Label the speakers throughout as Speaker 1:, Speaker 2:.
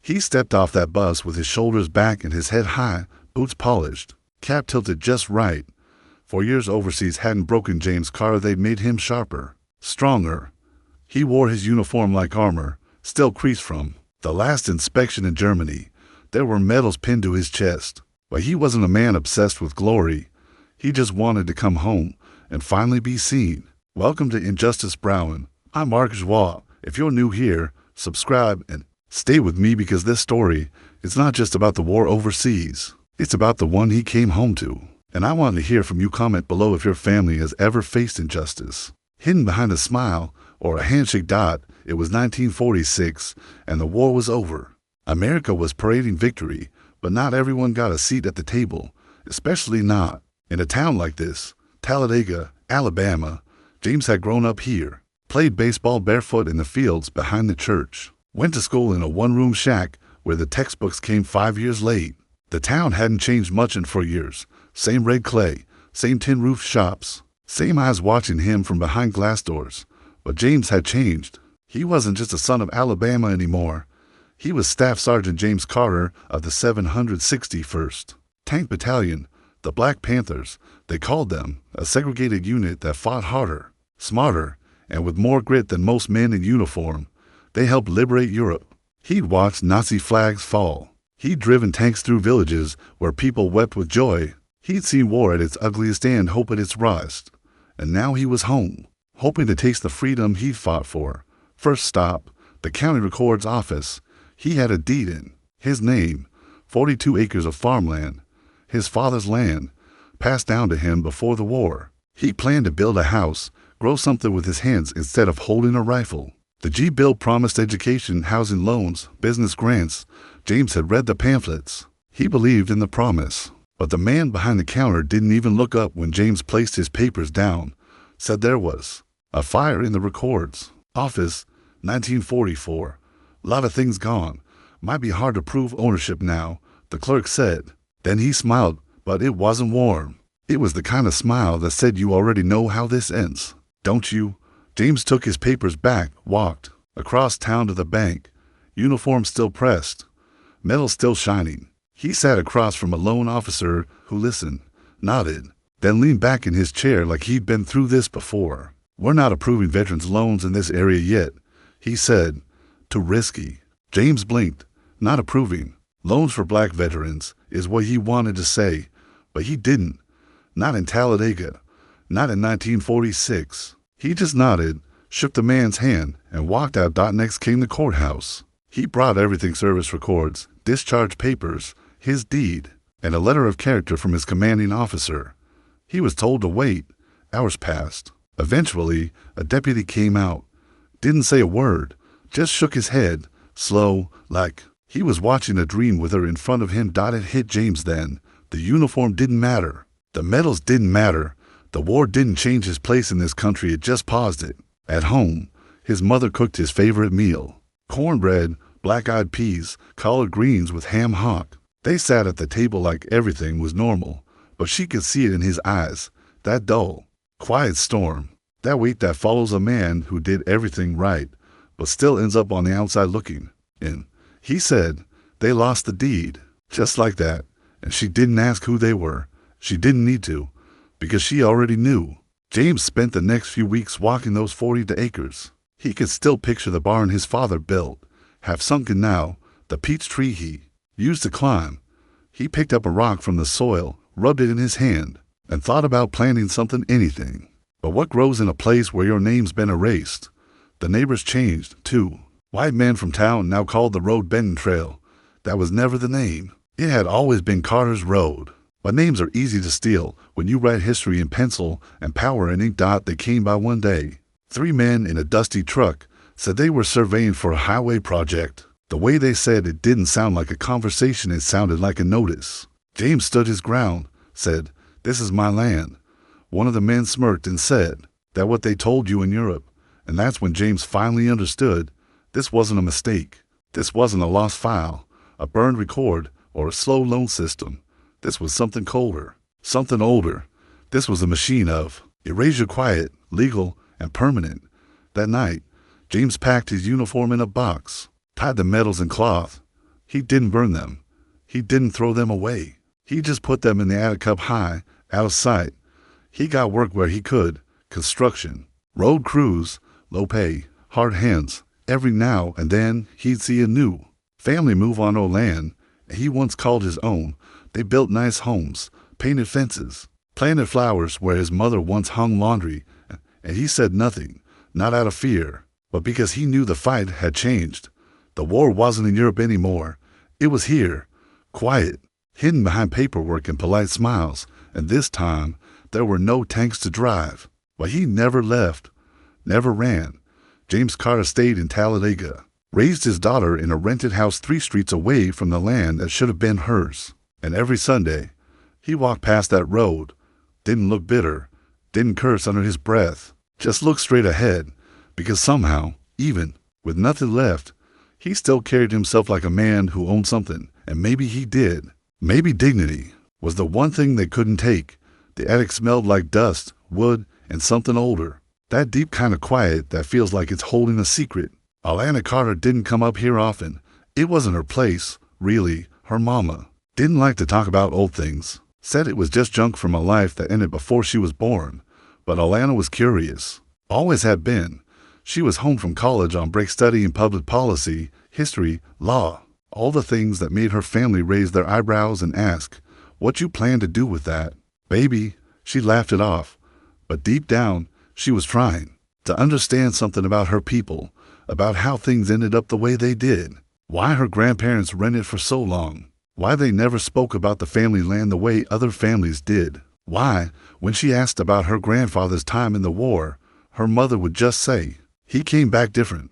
Speaker 1: He stepped off that bus with his shoulders back and his head high, boots polished, cap tilted just right. 4 years overseas hadn't broken James' car, they'd made him sharper, stronger. He wore his uniform like armor, still creased from the last inspection in Germany. There were medals pinned to his chest. But he wasn't a man obsessed with glory. He just wanted to come home and finally be seen. Welcome to Injustice Browin. I'm Mark Joie. If you're new here, subscribe and stay with me, because this story is not just about the war overseas. It's about the one he came home to. And I want to hear from you. Comment below if your family has ever faced injustice. Hidden behind a smile or a handshake. It was 1946 and the war was over. America was parading victory, but not everyone got a seat at the table, especially not in a town like this, Talladega, Alabama. James had grown up here, played baseball barefoot in the fields behind the church, went to school in a one-room shack where the textbooks came 5 years late. The town hadn't changed much in 4 years. Same red clay, same tin-roof shops, same eyes watching him from behind glass doors. But James had changed. He wasn't just a son of Alabama anymore. He was Staff Sergeant James Carter of the 761st Tank Battalion, the Black Panthers. They called them a segregated unit that fought harder, smarter, and with more grit than most men in uniform. They helped liberate Europe. He'd watched Nazi flags fall. He'd driven tanks through villages where people wept with joy. He'd seen war at its ugliest and hope at its rawest. And now he was home, hoping to taste the freedom he'd fought for. First stop, the county records office. He had a deed in his name, 42 acres of farmland, his father's land, passed down to him before the war. He planned to build a house, grow something with his hands instead of holding a rifle. The G-bill promised education, housing loans, business grants. James had read the pamphlets. He believed in the promise. But the man behind the counter didn't even look up when James placed his papers down. Said there was a fire in the records office, 1944. Lot of things gone. Might be hard to prove ownership now, the clerk said. Then he smiled, but it wasn't warm. It was the kind of smile that said, you already know how this ends, don't you? James took his papers back, walked across town to the bank, uniform still pressed, medal still shining. He sat across from a loan officer who listened, nodded, then leaned back in his chair like he'd been through this before. We're not approving veterans' loans in this area yet, he said. Too risky. James blinked. Not approving. Loans for black veterans is what he wanted to say, but he didn't. Not in Talladega. Not in 1946. He just nodded, shook the man's hand, and walked out. Next came the courthouse. He brought everything: service records, discharge papers, his deed, and a letter of character from his commanding officer. He was told to wait. Hours passed. Eventually, a deputy came out. Didn't say a word, just shook his head, slow, like he was watching a dream with her in front of him. It hit James then. The uniform didn't matter. The medals didn't matter. The war didn't change his place in this country, it just paused it. At home, his mother cooked his favorite meal. Cornbread, black-eyed peas, collard greens with ham hock. They sat at the table like everything was normal, but she could see it in his eyes, that dull, quiet storm, that weight that follows a man who did everything right, but still ends up on the outside looking in. He said, they lost the deed, just like that, and she didn't ask who they were. She didn't need to, because she already knew. James spent the next few weeks walking those 40 acres. He could still picture the barn his father built, half sunken now, the peach tree he used to climb. He picked up a rock from the soil, rubbed it in his hand, and thought about planting something, anything. But what grows in a place where your name's been erased? The neighbors changed, too. White men from town now called the road Benton Trail. That was never the name. It had always been Carter's Road. But names are easy to steal when you write history in pencil and power and ink. They came by one day. 3 men in a dusty truck said they were surveying for a highway project. The way they said it didn't sound like a conversation, it sounded like a notice. James stood his ground, said, "This is my land." One of the men smirked and said, "That what they told you in Europe?" And that's when James finally understood. This wasn't a mistake. This wasn't a lost file, a burned record, or a slow loan system. This was something colder, something older. This was a machine of erasure, quiet, legal, and permanent. That night, James packed his uniform in a box, tied the medals in cloth, He didn't burn them. He didn't throw them away. He just put them in the attic up high, out of sight. He got work where he could. Construction, road crews, low pay, hard hands. Every now and then he'd see a new family move on old land he once called his own. They built nice homes, painted fences, planted flowers where his mother once hung laundry, and he said nothing, not out of fear, but because he knew the fight had changed. The war wasn't in Europe anymore. It was here, quiet, hidden behind paperwork and polite smiles, and this time there were no tanks to drive. But he never left, never ran. James Carter stayed in Talladega, raised his daughter in a rented house 3 streets away from the land that should have been hers. And every Sunday, he walked past that road, didn't look bitter, didn't curse under his breath, just looked straight ahead, because somehow, even with nothing left, he still carried himself like a man who owned something, and maybe he did. Maybe dignity was the one thing they couldn't take. The attic smelled like dust, wood, and something older. That deep kind of quiet that feels like it's holding a secret. Alana Carter didn't come up here often. It wasn't her place, really. Her mama didn't like to talk about old things. Said it was just junk from a life that ended before she was born. But Alana was curious. Always had been. She was home from college on break studying public policy, history, law. All the things that made her family raise their eyebrows and ask, "What you plan to do with that?" "Baby," she laughed it off. But deep down, she was trying to understand something about her people, about how things ended up the way they did, why her grandparents rented for so long, why they never spoke about the family land the way other families did, why, when she asked about her grandfather's time in the war, her mother would just say, "He came back different."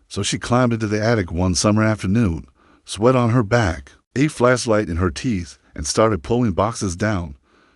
Speaker 1: So she climbed into the attic one summer afternoon, sweat on her back, a flashlight in her teeth, and started pulling boxes down.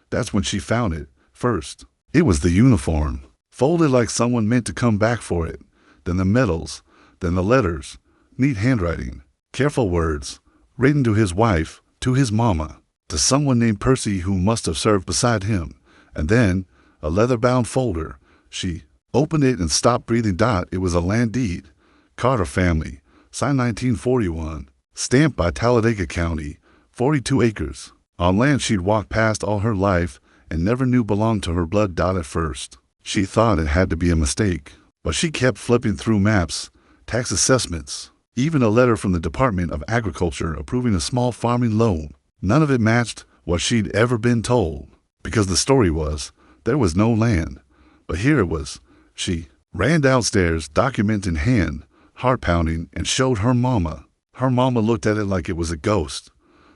Speaker 1: That's when she found it, first. It was the uniform, folded like someone meant to come back for it. Then the medals, then the letters, neat handwriting, careful words, written to his wife, to his mama, to someone named Percy who must have served beside him, and then a leather-bound folder. She opened it and stopped breathing. It was a land deed. Carter family, signed 1941, stamped by Talladega County, 42 acres, on land she'd walked past all her life and never knew belonged to her blood. At first, she thought it had to be a mistake, but she kept flipping through maps, tax assessments, even a letter from the Department of Agriculture approving a small farming loan. None of it matched what she'd ever been told, because the story was there was no land. But here it was. She ran downstairs, document in hand, heart pounding, and showed her mama. Her mama looked at it like it was a ghost,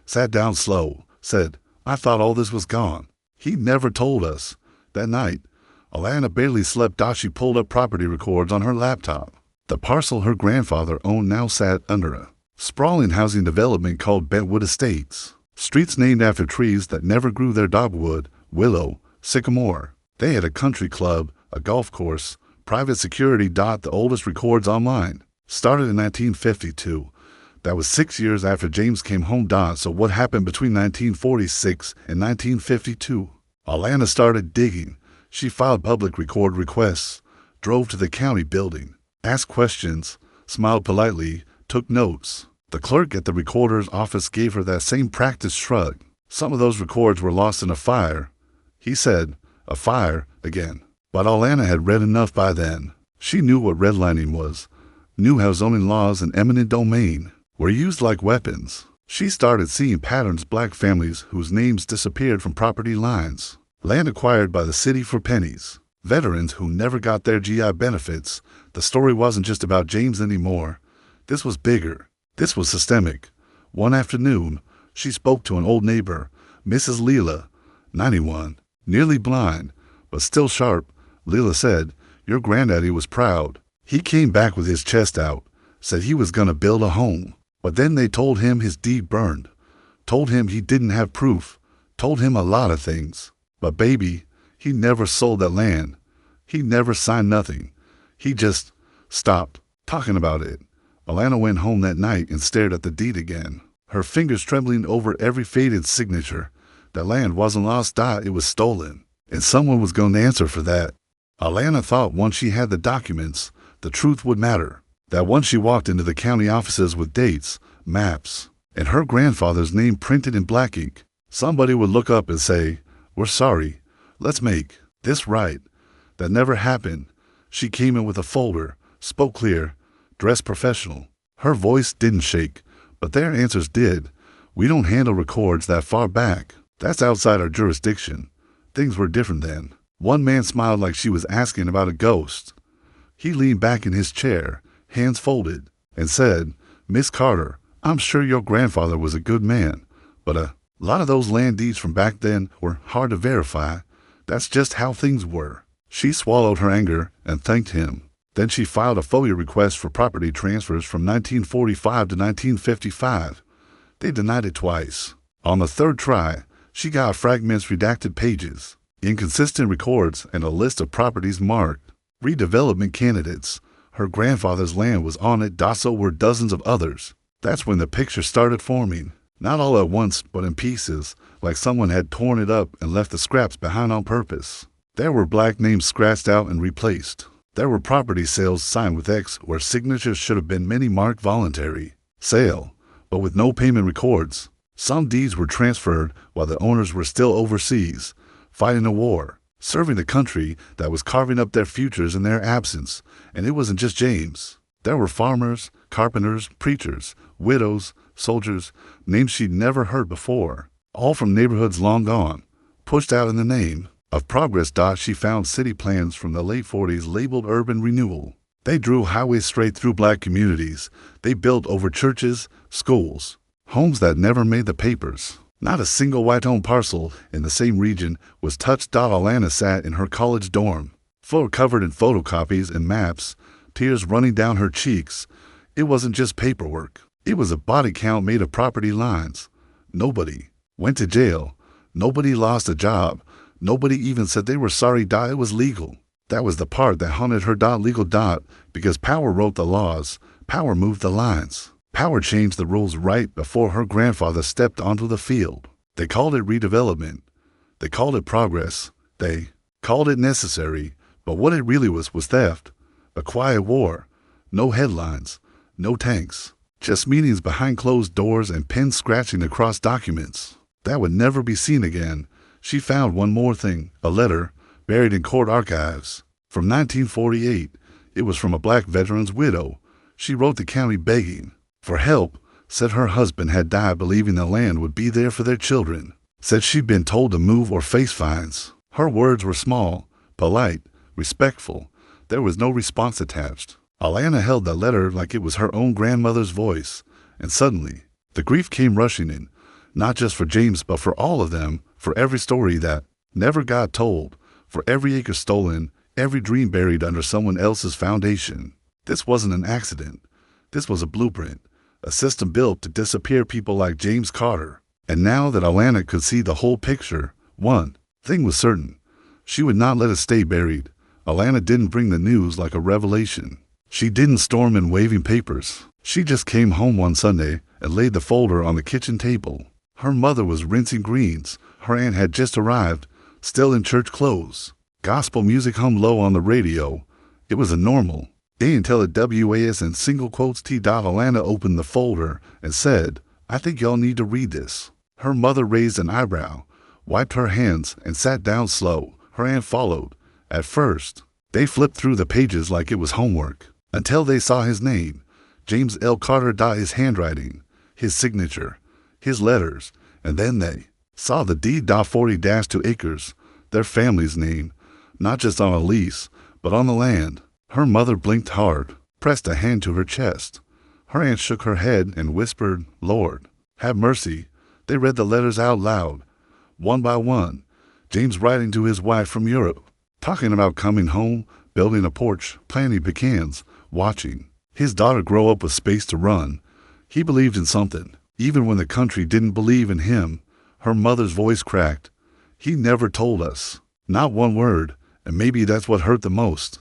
Speaker 1: sat down slow, said, "I thought all this was gone. He never told us." That night, Alana barely slept. She pulled up property records on her laptop. The parcel her grandfather owned now sat under a sprawling housing development called Bentwood Estates. Streets named after trees that never grew there: dogwood, willow, sycamore. They had a country club, a golf course, private security. The oldest records online started in 1952. That was 6 years after James came home. So what happened between 1946 and 1952? Alana started digging. She filed public record requests, drove to the county building, asked questions, smiled politely, took notes. The clerk at the recorder's office gave her that same practiced shrug. Some of those records were lost in a fire. He said, "A fire again." But Alana had read enough by then. She knew what redlining was, knew how zoning laws and eminent domain were used like weapons. She started seeing patterns: black families whose names disappeared from property lines, land acquired by the city for pennies, veterans who never got their GI benefits. The story wasn't just about James anymore. This was bigger. This was systemic. One afternoon, she spoke to an old neighbor, Mrs. Leela, 91, nearly blind, but still sharp. Leela said, "Your granddaddy was proud. He came back with his chest out, said he was going to build a home. But then they told him his deed burned, told him he didn't have proof, told him a lot of things. But baby, he never sold that land. He never signed nothing. He just stopped talking about it." Alana went home that night and stared at the deed again, her fingers trembling over every faded signature. That land wasn't lost. It was stolen, and someone was going to answer for that. Alana thought once she had the documents, the truth would matter. That once she walked into the county offices with dates, maps, and her grandfather's name printed in black ink. Somebody would look up and say, "We're sorry. Let's make this right." That never happened. She came in with a folder, spoke clear, dressed professional. Her voice didn't shake, but their answers did. "We don't handle records that far back. That's outside our jurisdiction." Things were different then. One man smiled like she was asking about a ghost. He leaned back in his chair, hands folded, and said, "Miss Carter, I'm sure your grandfather was a good man, but a lot of those land deeds from back then were hard to verify. That's just how things were." She swallowed her anger and thanked him. Then she filed a FOIA request for property transfers from 1945 to 1955. They denied it twice. On the third try, she got fragments, redacted pages, inconsistent records, and a list of properties marked redevelopment candidates. Her grandfather's land was on it, so were dozens of others. That's when the picture started forming. Not all at once, but in pieces, like someone had torn it up and left the scraps behind on purpose. There were black names scratched out and replaced. There were property sales signed with X where signatures should have been many marked voluntary sale, but with no payment records. Some deeds were transferred while the owners were still overseas, fighting a war, serving the country that was carving up their futures in their absence. And it wasn't just James. There were farmers, carpenters, preachers, widows, soldiers, names she'd never heard before, all from neighborhoods long gone, pushed out in the name of progress. She found city plans from the late 40s labeled urban renewal. They drew highways straight through black communities. They built over churches, schools, homes that never made the papers. Not a single white-owned parcel in the same region was touched. Alana sat in her college dorm, floor covered in photocopies and maps, tears running down her cheeks. It wasn't just paperwork. It was a body count made of property lines. Nobody went to jail. Nobody lost a job. Nobody even said they were sorry. It was legal. That was the part that haunted her. Legal. Because power wrote the laws. Power moved the lines. Power changed the rules right before her grandfather stepped onto the field. They called it redevelopment. They called it progress. They called it necessary. But what it really was theft. A quiet war. No headlines. No tanks. Just meetings behind closed doors and pens scratching across documents that would never be seen again. She found one more thing, a letter buried in court archives from 1948. It was from a black veteran's widow. She wrote the county begging for help, said her husband had died believing the land would be there for their children, said she'd been told to move or face fines. Her words were small, polite, respectful. There was no response attached. Alana held the letter like it was her own grandmother's voice, and suddenly the grief came rushing in, not just for James but for all of them, for every story that never got told, for every acre stolen, every dream buried under someone else's foundation. This wasn't an accident. This was a blueprint, a system built to disappear people like James Carter. And now that Alana could see the whole picture, one thing was certain. She would not let it stay buried. Alana didn't bring the news like a revelation. She didn't storm in waving papers. She just came home one Sunday and laid the folder on the kitchen table. Her mother was rinsing greens. Her aunt had just arrived, still in church clothes. Gospel music hummed low on the radio. It was a normal day until at WAS and single quotes T. Alana opened the folder and said, "I think y'all need to read this." Her mother raised an eyebrow, wiped her hands, and sat down slow. Her aunt followed. At first, they flipped through the pages like it was homework, until they saw his name, James L. Carter. His handwriting, his signature, his letters, and then they saw the deed. 40-2 acres, their family's name, not just on a lease, but on the land. Her mother blinked hard, pressed a hand to her chest. Her aunt shook her head and whispered, "Lord, have mercy." They read the letters out loud, one by one. James writing to his wife from Europe, talking about coming home, building a porch, planting pecans, watching his daughter grow up with space to run. He believed in something, even when the country didn't believe in him. Her mother's voice cracked. "He never told us. Not one word, and maybe that's what hurt the most.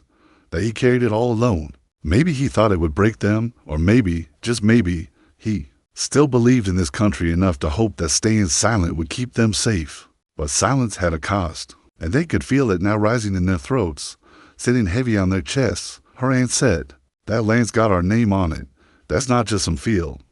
Speaker 1: That he carried it all alone. Maybe he thought it would break them, or maybe, just maybe, he still believed in this country enough to hope that staying silent would keep them safe. But silence had a cost, and they could feel it now rising in their throats, sitting heavy on their chests. Her aunt said, "That land's got our name on it. That's not just some field.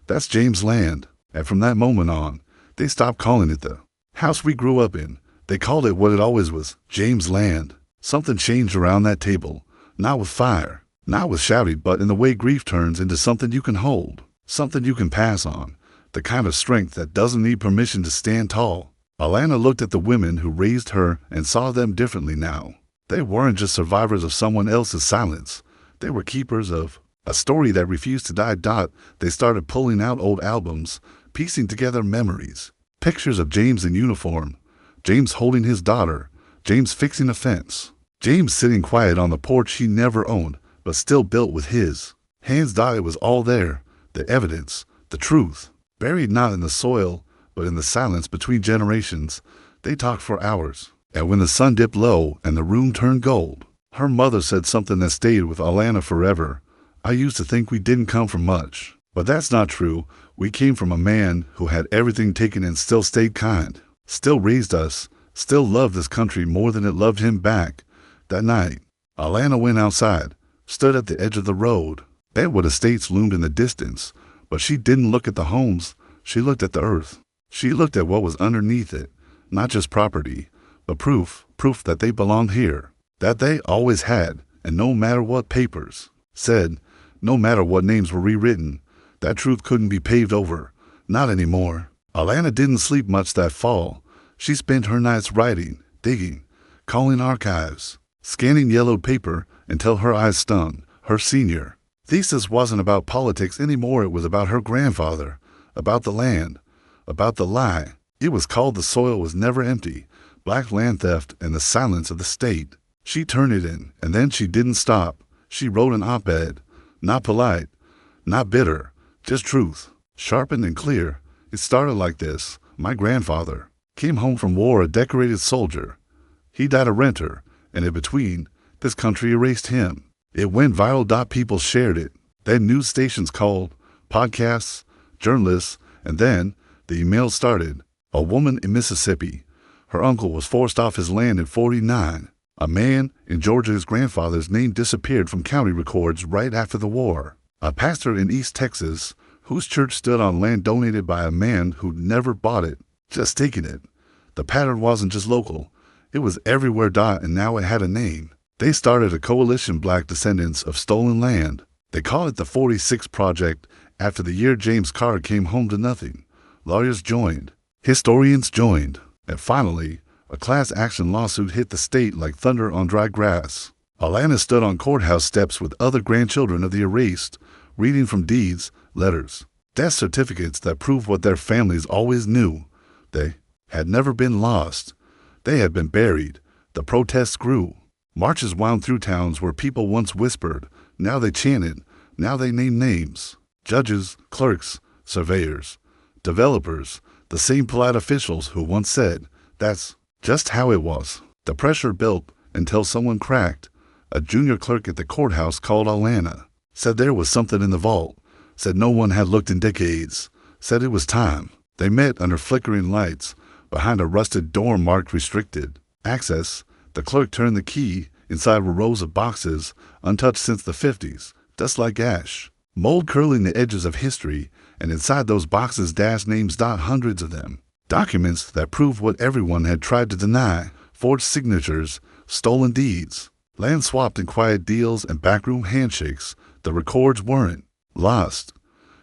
Speaker 1: That's James' land." And from that moment on, they stopped calling it the house we grew up in. They called it what it always was, James' land. Something changed around that table, not with fire, not with shouting, but in the way grief turns into something you can hold, something you can pass on, the kind of strength that doesn't need permission to stand tall. Alana looked at the women who raised her and saw them differently now. They weren't just survivors of someone else's silence. They were keepers of a story that refused to die. They started pulling out old albums, piecing together memories, pictures of James in uniform, James holding his daughter, James fixing a fence, James sitting quiet on the porch he never owned, but still built with his hands. It was all there, the evidence, the truth, buried not in the soil, but in the silence between generations. They talked for hours, and when the sun dipped low and the room turned gold, her mother said something that stayed with Alana forever. I used to think we didn't come from much, but that's not true. We came from a man who had everything taken and still stayed kind, still raised us, still loved this country more than it loved him back. That night, Alana went outside, stood at the edge of the road. Bedwood Estates loomed in the distance, but she didn't look at the homes. She looked at the earth. She looked at what was underneath it, not just property, but proof that they belonged here, that they always had, and no matter what papers said, no matter what names were rewritten, that truth couldn't be paved over, not anymore. Alana didn't sleep much that fall. She spent her nights writing, digging, calling archives, scanning yellowed paper until her eyes stung. Her senior thesis wasn't about politics anymore. It was about her grandfather, about the land, about the lie. It was called The Soil Was Never Empty, Black Land Theft and the Silence of the State. She turned it in, and then she didn't stop. She wrote an op-ed, not polite, not bitter, just truth, sharpened and clear. It started like this. My grandfather came home from war a decorated soldier. He died a renter, and in between, this country erased him. It went viral. People shared it. Then news stations called, podcasts, journalists, and then the email started. A woman in Mississippi. Her uncle was forced off his land in '49. A man in Georgia, his grandfather's name disappeared from county records right after the war. A pastor in East Texas, whose church stood on land donated by a man who'd never bought it, just taken it. The pattern wasn't just local. It was everywhere. And now it had a name. They started a coalition, Black Descendants of Stolen Land. They called it the 46 Project after the year James Carr came home to nothing. Lawyers joined. Historians joined. And finally, a class action lawsuit hit the state like thunder on dry grass. Alana stood on courthouse steps with other grandchildren of the erased, reading from deeds, letters, death certificates that proved what their families always knew. They had never been lost. They had been buried. The protests grew. Marches wound through towns where people once whispered. Now they chanted. Now they named names. Judges, clerks, surveyors, developers, the same polite officials who once said, that's just how it was. The pressure built until someone cracked. A junior clerk at the courthouse called Alana, said there was something in the vault, said no one had looked in decades, said it was time. They met under flickering lights, behind a rusted door marked restricted access. The clerk turned the key. Inside were rows of boxes, untouched since the '50s, dust like ash, mold curling the edges of history, and inside those boxes dashed names. Hundreds of them. Documents that proved what everyone had tried to deny, forged signatures, stolen deeds, land swapped in quiet deals and backroom handshakes. The records weren't lost.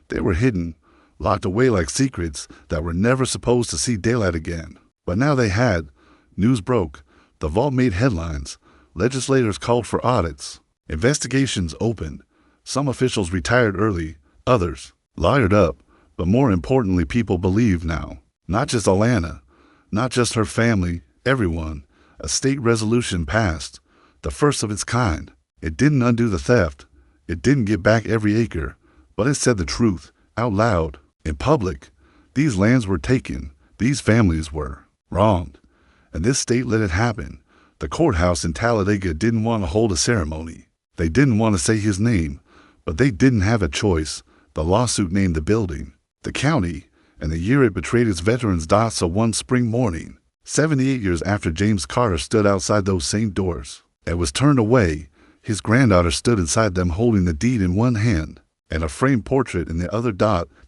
Speaker 1: They were hidden, locked away like secrets that were never supposed to see daylight again. But now they had. News broke. The vault made headlines. Legislators called for audits. Investigations opened. Some officials retired early. Others lawyered up. But more importantly, people believed now. Not just Alana, not just her family, everyone. A state resolution passed, the first of its kind. It didn't undo the theft. It didn't get back every acre, but it said the truth, out loud, in public. These lands were taken. These families were wronged. And this state let it happen. The courthouse in Talladega didn't want to hold a ceremony. They didn't want to say his name, but they didn't have a choice. The lawsuit named the building, the county, and the year it betrayed its veterans. So one spring morning, 78 years after James Carter stood outside those same doors and was turned away, his granddaughter stood inside them holding the deed in one hand and a framed portrait in the other.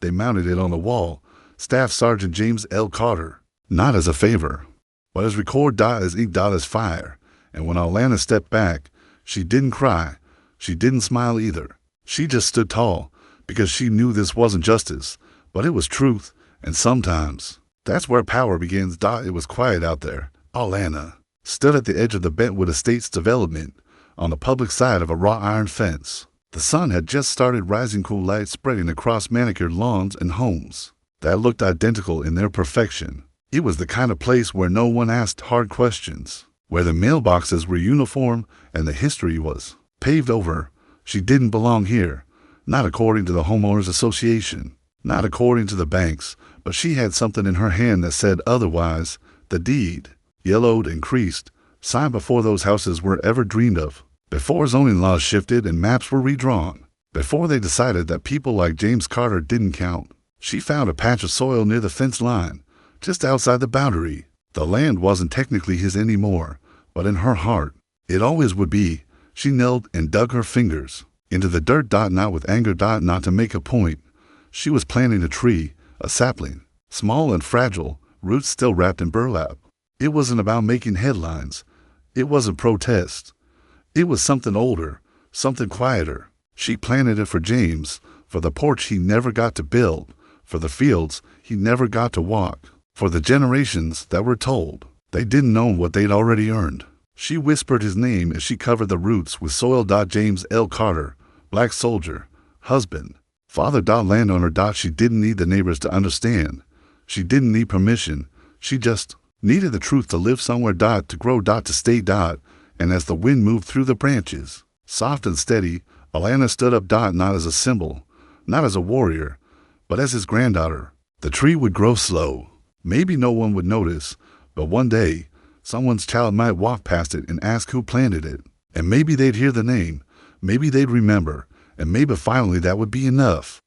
Speaker 1: They mounted it on the wall, Staff Sergeant James L. Carter. Not as a favor, but as record as ink as fire. And when Alana stepped back, she didn't cry. She didn't smile either. She just stood tall, because she knew this wasn't justice, but it was truth, and sometimes that's where power begins. It was quiet out there. Alana stood at the edge of the Bentwood Estates development, on the public side of a wrought iron fence. The sun had just started rising, cool light spreading across manicured lawns and homes that looked identical in their perfection. It was the kind of place where no one asked hard questions, where the mailboxes were uniform and the history was paved over. She didn't belong here, not according to the homeowners association, not according to the banks, but she had something in her hand that said otherwise. The deed, yellowed and creased, signed before those houses were ever dreamed of, before zoning laws shifted and maps were redrawn, before they decided that people like James Carter didn't count. She found a patch of soil near the fence line, just outside the boundary. The land wasn't technically his anymore, but in her heart, it always would be. She knelt and dug her fingers into the dirt. Not with anger. Not to make a point. She was planting a tree, a sapling, small and fragile, roots still wrapped in burlap. It wasn't about making headlines. It wasn't protest. It was something older, something quieter. She planted it for James, for the porch he never got to build, for the fields he never got to walk, for the generations that were told they didn't know what they'd already earned. She whispered his name as she covered the roots with soil. James L. Carter, black soldier, husband, father. Landowner. She didn't need the neighbors to understand. She didn't need permission. She just needed the truth to live somewhere. To grow. To stay. And as the wind moved through the branches, soft and steady, Alana stood up. Not as a symbol, not as a warrior, but as his granddaughter. The tree would grow slow. Maybe no one would notice, but one day, someone's child might walk past it and ask who planted it. And maybe they'd hear the name, maybe they'd remember, and maybe finally that would be enough.